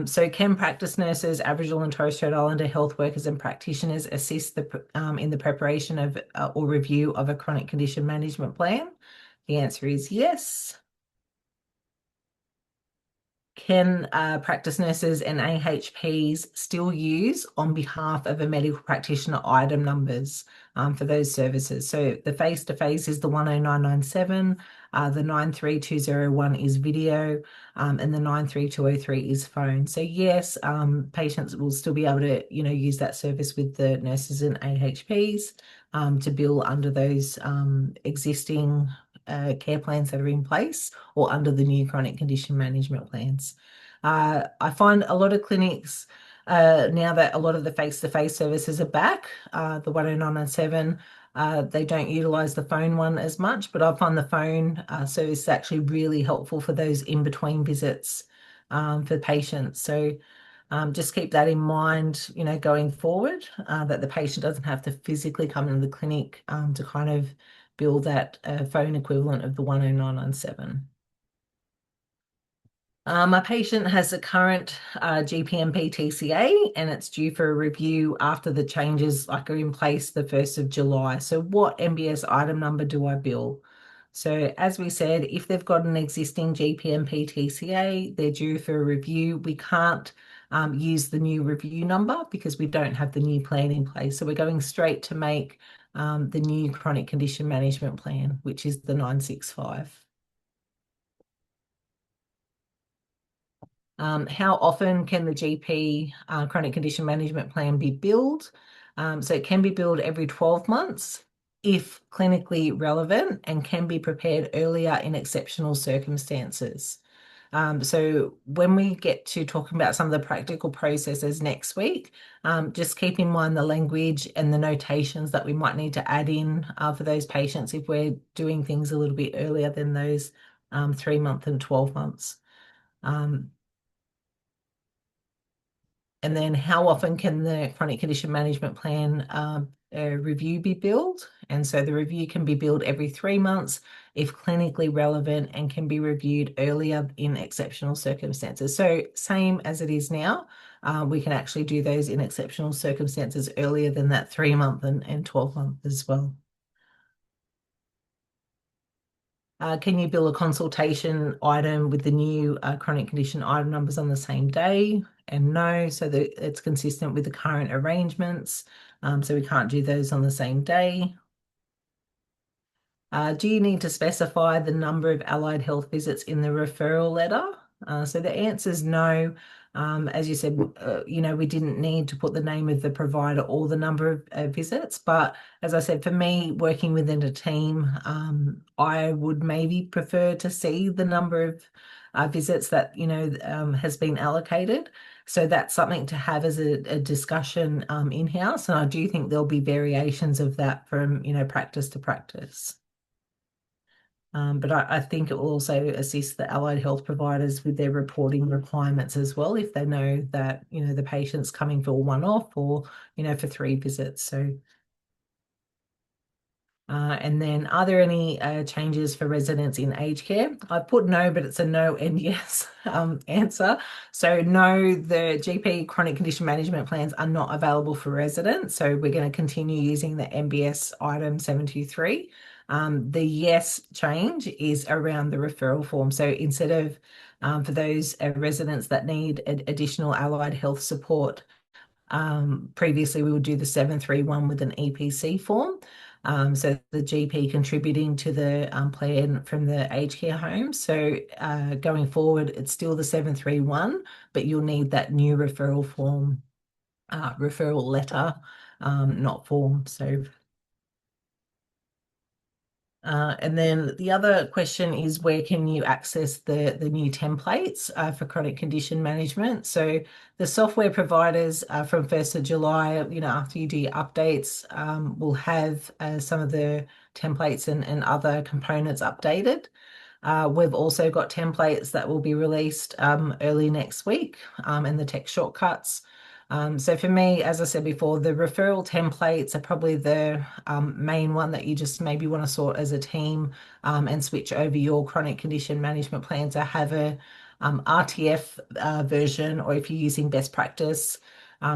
So can practice nurses, Aboriginal and Torres Strait Islander health workers and practitioners assist in the preparation of or review of a chronic condition management plan? The answer is yes. Can practice nurses and AHPs still use on behalf of a medical practitioner item numbers for those services? So the face-to-face is the 10997, the 93201 is video, and the 93203 is phone. So yes, patients will still be able to, use that service with the nurses and AHPs to bill under those existing care plans that are in place or under the new chronic condition management plans. I find a lot of clinics now that a lot of the face-to-face services are back, the 10997, they don't utilize the phone one as much, but I find the phone service is actually really helpful for those in-between visits for patients. So just keep that in mind, going forward, that the patient doesn't have to physically come into the clinic to kind of bill that phone equivalent of the 10997. My patient has a current GPMP TCA and it's due for a review after the changes are in place the 1st of July. So what MBS item number do I bill? So as we said, if they've got an existing GPMP TCA, they're due for a review. We can't use the new review number because we don't have the new plan in place. So we're going straight to make the new chronic condition management plan, which is the 965. How often can the GP chronic condition management plan be billed? So it can be billed every 12 months if clinically relevant and can be prepared earlier in exceptional circumstances. So when we get to talking about some of the practical processes next week, just keep in mind the language and the notations that we might need to add in for those patients if we're doing things a little bit earlier than those 3-month and 12 months. And then how often can the chronic condition management plan review be billed? And so the review can be billed every 3 months if clinically relevant and can be reviewed earlier in exceptional circumstances. So same as it is now, we can actually do those in exceptional circumstances earlier than that 3-month and 12-month as well. Can you bill a consultation item with the new chronic condition item numbers on the same day? And no, so that it's consistent with the current arrangements. So we can't do those on the same day. Do you need to specify the number of allied health visits in the referral letter? So the answer is no. As you said, we didn't need to put the name of the provider or the number of visits. But as I said, for me, working within a team, I would maybe prefer to see the number of visits that, has been allocated. So that's something to have as a discussion in-house. And I do think there'll be variations of that from, practice to practice. But I think it will also assist the allied health providers with their reporting requirements as well, if they know that, the patient's coming for one-off or, for 3 visits. So And then, are there any changes for residents in aged care? I've put no, but it's a no and yes answer. So, no, the GP chronic condition management plans are not available for residents. So, we're going to continue using the MBS item 723. The yes change is around the referral form. So, instead of for those residents that need additional allied health support, previously, we would do the 731 with an EPC form. So the GP contributing to the plan from the aged care home. So going forward, it's still the 731, but you'll need that new referral form, referral letter, not form. So and then the other question is, where can you access the new templates for chronic condition management? So the software providers from 1st of July, after you do your updates, will have some of the templates and other components updated. We've also got templates that will be released early next week, and the text shortcuts. So for me, as I said before, the referral templates are probably the main one that you just maybe want to sort as a team, and switch over your chronic condition management plan to have a RTF version, or if you're using best practice,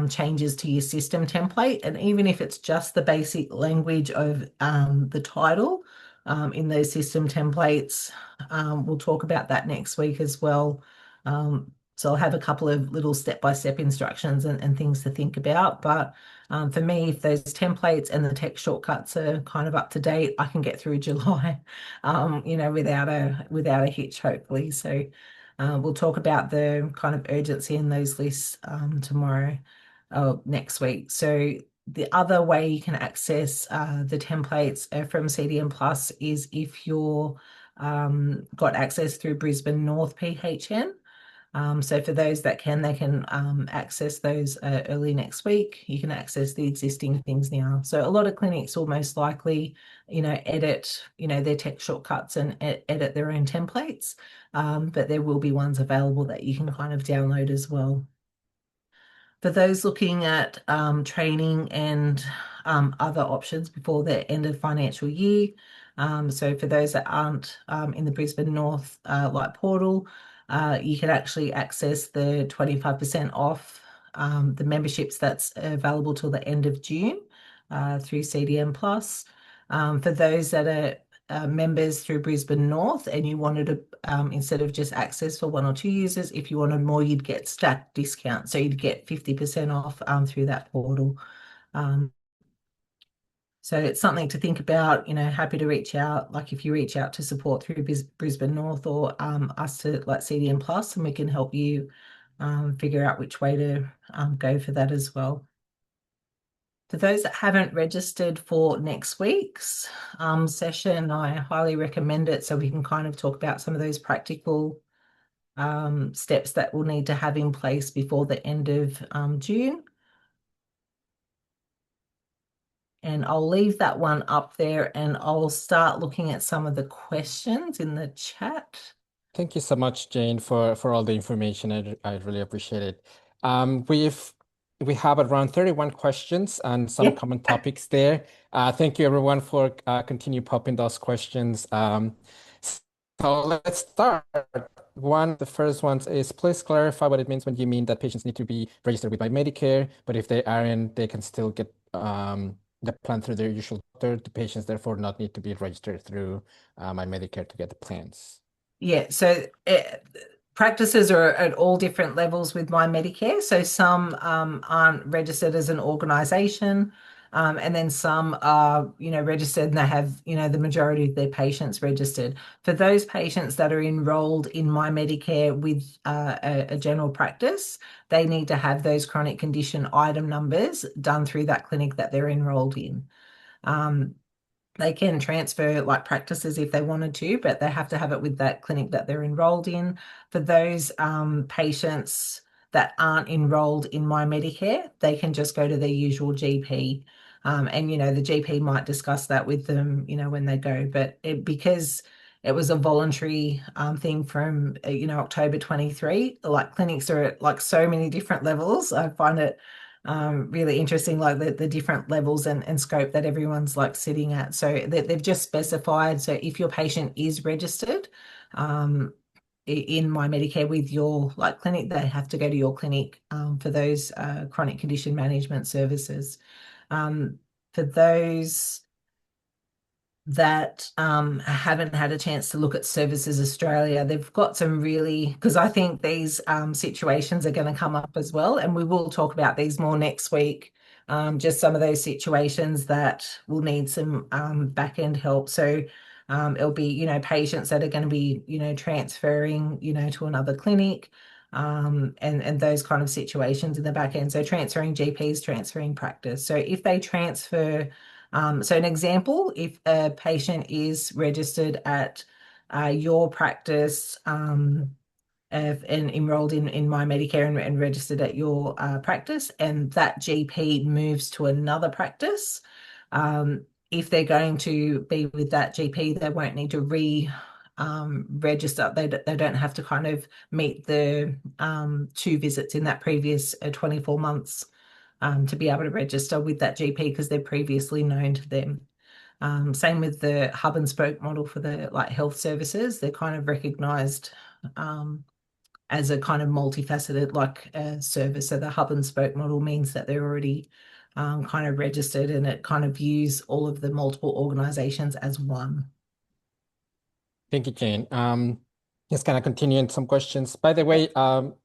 changes to your system template. And even if it's just the basic language of the title in those system templates, we'll talk about that next week as well. So I'll have a couple of little step-by-step instructions and things to think about. But for me, if those templates and the text shortcuts are kind of up to date, I can get through July, without a hitch, hopefully. So we'll talk about the kind of urgency in those lists tomorrow, next week. So the other way you can access the templates from CDM Plus is if you're got access through Brisbane North PHN. So for those that can, they can access those early next week. You can access the existing things now. So a lot of clinics will most likely, edit, their text shortcuts and edit their own templates. But there will be ones available that you can kind of download as well. For those looking at training and other options before the end of financial year, so for those that aren't in the Brisbane North Light portal, you can actually access the 25% off the memberships that's available till the end of June through CDM Plus. For those that are members through Brisbane North and you wanted to, instead of just access for 1 or 2 users, if you wanted more, you'd get stacked discount. So you'd get 50% off through that portal. So it's something to think about, happy to reach out, like if you reach out to support through Brisbane North or us to like CDM Plus, and we can help you figure out which way to go for that as well. For those that haven't registered for next week's session, I highly recommend it so we can kind of talk about some of those practical steps that we'll need to have in place before the end of June. And I'll leave that one up there and I'll start looking at some of the questions in the chat. Thank you so much, Jane, for all the information. I really appreciate it. We have around 31 questions and some common topics there. Thank you everyone for continue popping those questions. So let's start. The first one is, please clarify what it means when you mean that patients need to be registered with MyMedicare, but if they aren't, they can still get the plan through their usual doctor. The patients therefore not need to be registered through MyMedicare to get the plans. Yeah, so practices are at all different levels with MyMedicare. So some aren't registered as an organization, and then some are, registered and they have, the majority of their patients registered. For those patients that are enrolled in MyMedicare with a general practice, they need to have those chronic condition item numbers done through that clinic that they're enrolled in. They can transfer like practices if they wanted to, but they have to have it with that clinic that they're enrolled in. For those patients that aren't enrolled in MyMedicare, they can just go to their usual GP. And, the GP might discuss that with them, when they go. But because it was a voluntary thing from, October 23, like clinics are at like so many different levels. I find it really interesting, like the different levels and scope that everyone's like sitting at. So they've just specified. So if your patient is registered in MyMedicare with your like clinic, they have to go to your clinic for those chronic condition management services. For those that haven't had a chance to look at Services Australia. They've got some really, because I think these situations are going to come up as well, and we will talk about these more next week. Just some of those situations that will need some back end help. So it'll be, patients that are going to be, transferring, to another clinic. And those kind of situations in the back end. So transferring GPs, transferring practice. So if they transfer so an example, if a patient is registered at your practice and enrolled in MyMedicare and registered at your practice, and that GP moves to another practice, if they're going to be with that GP, they won't need to register. They don't have to kind of meet the two visits in that previous 24 months to be able to register with that GP because they're previously known to them. Same with the hub and spoke model for the like health services. They're kind of recognised as a kind of multifaceted like service. So the hub and spoke model means that they're already kind of registered, and it kind of views all of the multiple organisations as one. Thank you, Jane. Just kind of continuing some questions. By the way,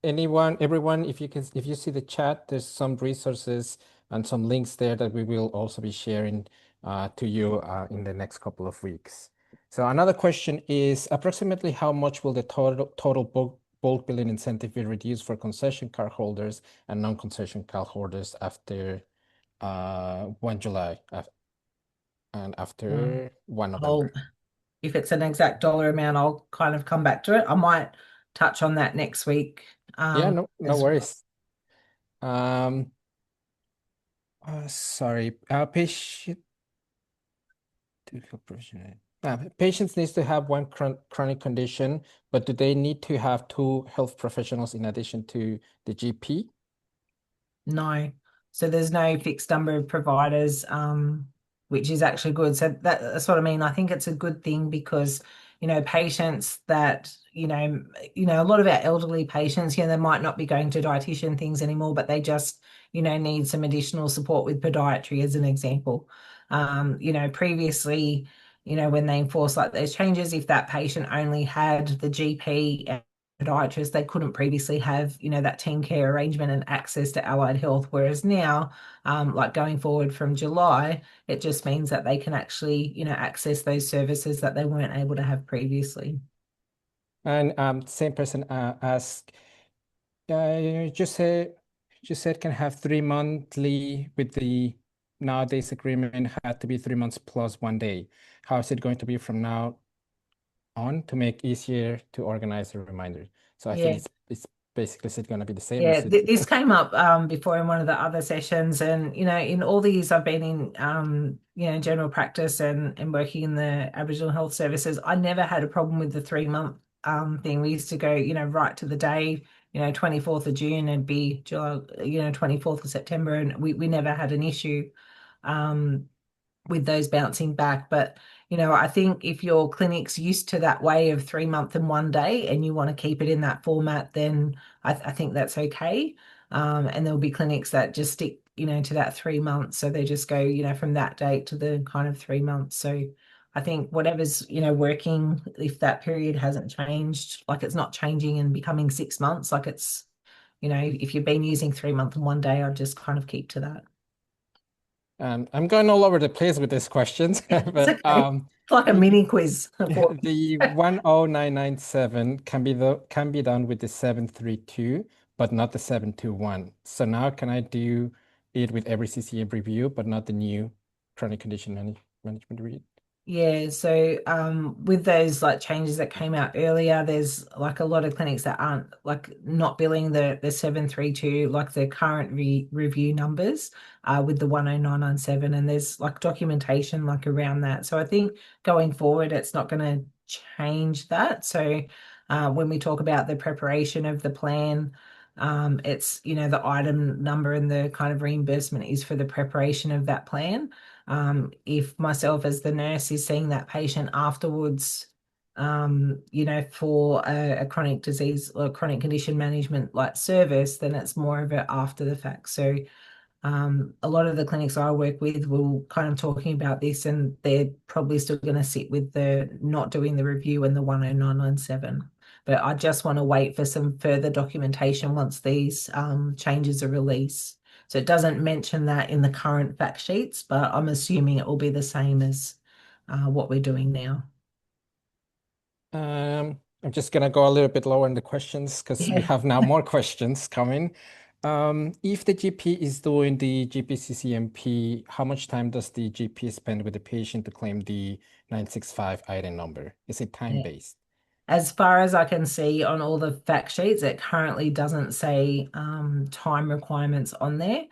everyone, if you see the chat, there's some resources and some links there that we will also be sharing to you in the next couple of weeks. So another question is approximately how much will the total bulk billing incentive be reduced for concession card holders and non-concession card holders after 1 July and Um, after 1 I'll, November? if it's an exact dollar amount, I'll kind of come back to it. I might touch on that next week Yeah, no as well. worries. Um, sorry, patients needs to have one chronic condition, but do they need to have two health professionals in addition to the GP? No. So there's no fixed number of providers, which is actually good. So that's what I mean. I think it's a good thing because, patients that, a lot of our elderly patients, they might not be going to dietitian things anymore, but they just, need some additional support with podiatry as an example. Previously, when they enforced like those changes, if that patient only had the GP podiatrist, they couldn't previously have, that team care arrangement and access to allied health. Whereas now, like going forward from July, it just means that they can actually, access those services that they weren't able to have previously. And same person asked, uh, just said just said can have 3 monthly with the nowadays agreement had to be 3 months plus 1 day. How is it going to be from now on to make easier to organize a reminder? So I think Yeah. it's basically is it going to be the same? Yeah, Is it? this came up before in one of the other sessions, and in all the years I've been in general practice and working in the Aboriginal Health Services, I never had a problem with the 3 month thing. We used to go right to the day, 24th of June and be July, 24th of September, and we never had an issue. Um, with those bouncing back. But, I think if your clinic's used to that way of 3 month and 1 day and you want to keep it in that format, then I think that's okay. And there'll be clinics that just stick, to that 3 months. So they just go, from that date to the kind of 3 months. So I think whatever's, working, if that period hasn't changed, like it's not changing and becoming 6 months, like it's, if you've been using 3 month and 1 day, I'd just kind of keep to that. I'm going all over the place with these questions, It's but okay. It's like a the mini quiz for me. the 10997 can be done with the 732, but not the 721. So now can I do it with every CCM review, but not the new chronic condition management read? Yeah, so with those like changes that came out earlier, there's like a lot of clinics that aren't like not billing the 732 like the current review numbers with the 10997, and there's like documentation like around that. So I think going forward it's not going to change that. So when we talk about the preparation of the plan, It's, the item number and the kind of reimbursement is for the preparation of that plan. If myself as the nurse is seeing that patient afterwards, for a chronic disease or chronic condition management like service, then it's more of a after the fact. So a lot of the clinics I work with will kind of talking about this, and they're probably still going to sit with the not doing the review and the 10997. But I just want to wait for some further documentation once these changes are released. So it doesn't mention that in the current fact sheets, but I'm assuming it will be the same as what we're doing now. I'm just gonna go a little bit lower in the questions because we Yeah. have now more questions coming. If the GP is doing the GPCCMP, how much time does the GP spend with the patient to claim the 965 item number? Is it time-based? As far as I can see on all the fact sheets, it currently doesn't say time requirements on there.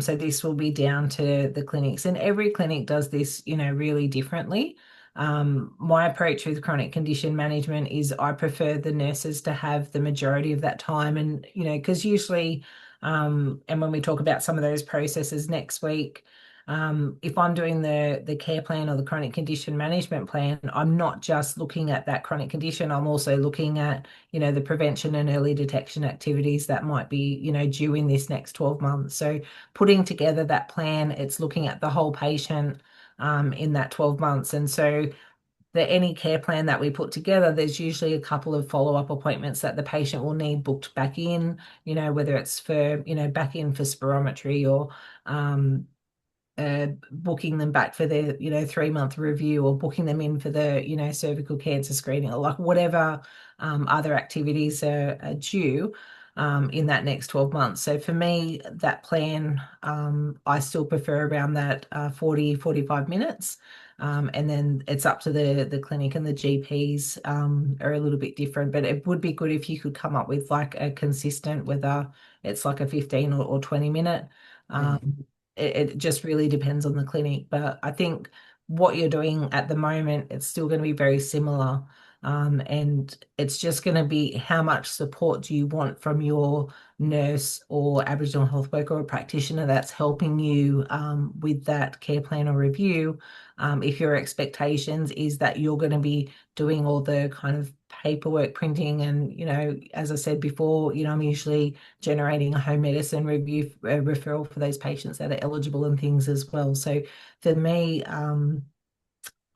So this will be down to the clinics, and every clinic does this, really differently. My approach with chronic condition management is I prefer the nurses to have the majority of that time, and because usually, and when we talk about some of those processes next week. If I'm doing the care plan or the chronic condition management plan, I'm not just looking at that chronic condition. I'm also looking at, the prevention and early detection activities that might be, due in this next 12 months. So putting together that plan, it's looking at the whole patient in that 12 months. And so any care plan that we put together, there's usually a couple of follow-up appointments that the patient will need booked back in, whether it's for, back in for spirometry or booking them back for their 3-month review, or booking them in for the cervical cancer screening, or like whatever other activities are due in that next 12 months. So for me, that plan, I still prefer around that 45 minutes. And then it's up to the clinic, and the GPs are a little bit different, but it would be good if you could come up with like a consistent, whether it's like a 15 or 20 minute. Mhm. It just really depends on the clinic. But I think what you're doing at the moment, it's still going to be very similar. And it's just going to be how much support do you want from your nurse or Aboriginal health worker or practitioner that's helping you with that care plan or review. If your expectations is that you're going to be doing all the kind of paperwork printing, and as I said before, I'm usually generating a home medicine review referral for those patients that are eligible and things as well. So for me,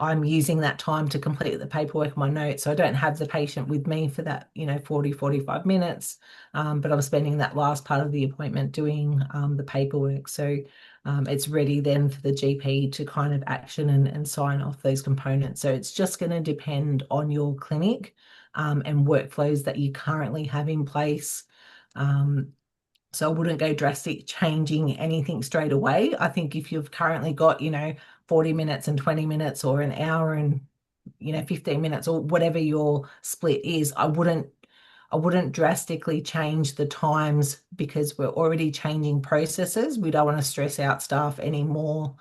I'm using that time to complete the paperwork and my notes. So I don't have the patient with me for that, 40, 45 minutes, but I'm spending that last part of the appointment doing the paperwork. So it's ready then for the GP to kind of action and sign off those components. So it's just going to depend on your clinic and workflows that you currently have in place. So I wouldn't go drastic changing anything straight away. I think if you've currently got, 40 minutes and 20 minutes, or an hour and 15 minutes, or whatever your split is, I wouldn't drastically change the times, because we're already changing processes. We don't want to stress out staff anymore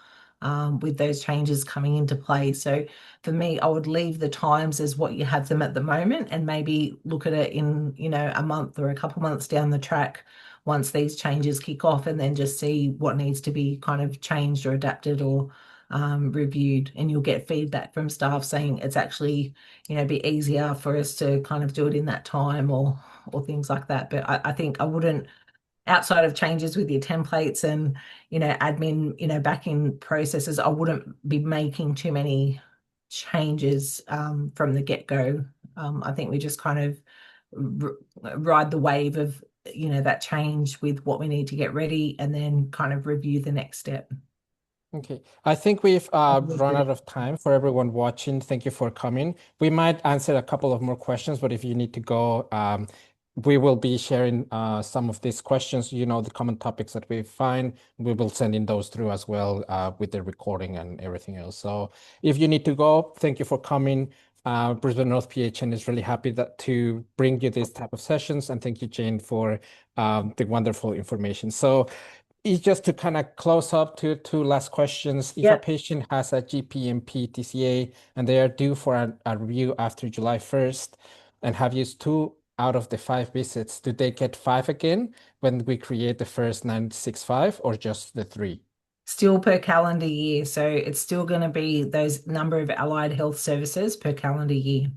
with those changes coming into play. So for me, I would leave the times as what you have them at the moment, and maybe look at it in, a month or a couple months down the track once these changes kick off, and then just see what needs to be kind of changed or adapted or reviewed. And you'll get feedback from staff saying it's actually, be easier for us to kind of do it in that time, or things like that. But I think I wouldn't, outside of changes with your templates and admin, back in processes, I wouldn't be making too many changes from the get-go. I think we just kind of ride the wave of that change with what we need to get ready, and then kind of review the next step. Okay, I think we've run out of time for everyone watching. Thank you for coming. We might answer a couple of more questions, but if you need to go, we will be sharing some of these questions, the common topics that we find. We will send in those through as well with the recording and everything else. So if you need to go, thank you for coming. Brisbane North PHN is really happy to bring you this type of sessions. And thank you, Jane, for the wonderful information. So it's just to kind of close up to two last questions. If a Yep. patient has a GPMP TCA and they are due for a review after July 1st and have used two out of the 5 visits, do they get 5 again when we create the first 965 or just the 3? Still per calendar year. So it's still going to be those number of allied health services per calendar year.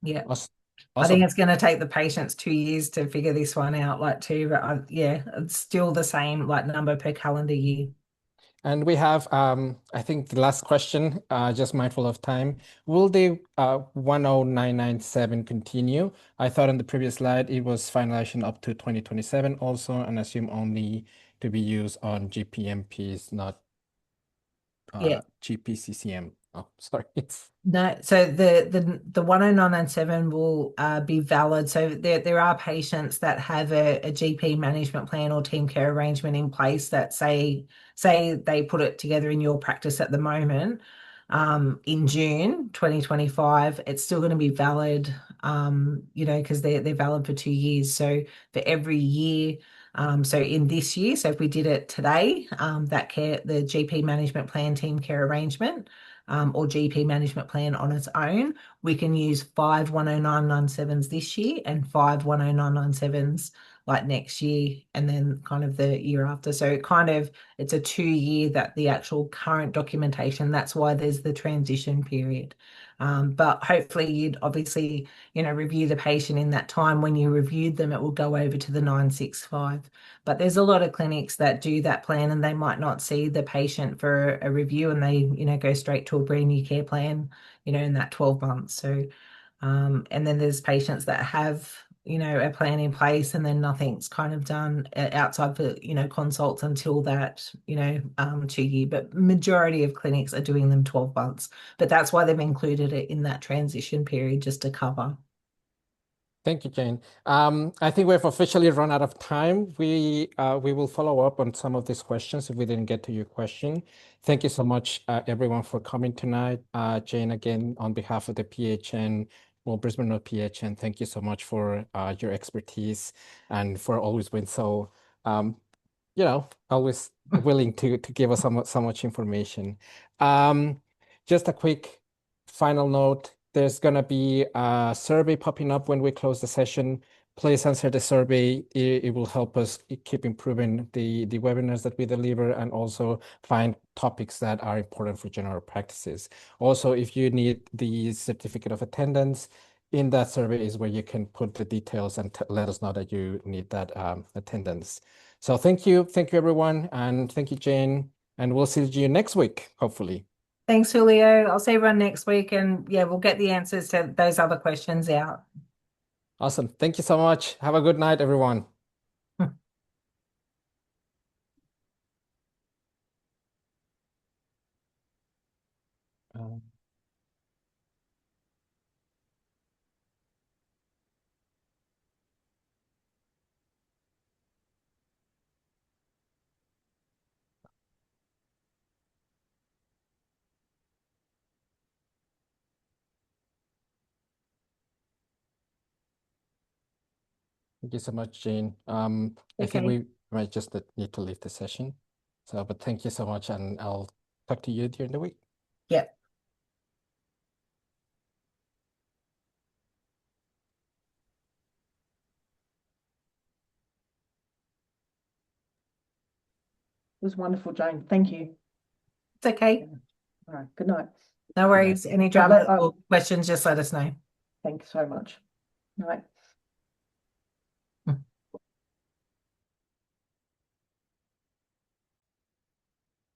Yeah. I think Awesome. it's going to take the patients 2 years to figure this one out, like too, but yeah, it's still the same like number per calendar year. And we have, I think the last question, just mindful of time. Will the 10997 continue? I thought on the previous slide it was finalization up to 2027 also, and assume only to be used on GPMPs, not Yeah. GPCCM. Oh, sorry. No, so the 10997 will be valid. So there are patients that have a GP management plan or team care arrangement in place that say they put it together in your practice at the moment, in June 2025, it's still going to be valid, because they're valid for 2 years. So for every year, so in this year, so if we did it today, the GP management plan team care arrangement, or GP management plan on its own, we can use 5 10997s this year and 5 10997s like next year and then kind of the year after. So it's a 2 year that the actual current documentation, that's why there's the transition period. But hopefully you'd obviously, review the patient in that time. When you reviewed them, it will go over to the 965. But there's a lot of clinics that do that plan and they might not see the patient for a review and they, go straight to a brand new care plan, in that 12 months. So, and then there's patients that have, a plan in place and then nothing's kind of done outside for, consults until that, 2 year. But majority of clinics are doing them 12 months. But that's why they've included it in that transition period just to cover. Thank you, Jane. I think we've officially run out of time. We will follow up on some of these questions if we didn't get to your question. Thank you so much, everyone, for coming tonight. Jane, again, on behalf of the PHN, well, Brisbane Road PHN, thank you so much for your expertise and for always being so, always willing to give us so much information. Just a quick final note. There's going to be a survey popping up when we close the session. Please answer the survey. It will help us keep improving the webinars that we deliver and also find topics that are important for general practices. Also, if you need the certificate of attendance, in that survey is where you can put the details and let us know that you need that attendance. So thank you, everyone, and thank you, Jane, and we'll see you next week, hopefully. Thanks, Julio. I'll see everyone next week and yeah, we'll get the answers to those other questions out. Awesome. Thank you so much. Have a good night, everyone. Um, Thank you so much, Jane. I think Okay. we might just need to leave the session. So, but thank you so much, and I'll talk to you during the week. Yep. It was wonderful, Jane. Thank you. It's okay. All right. Good night. No worries. Any Don't drama let- or questions, just let us know. Thanks so much. All right.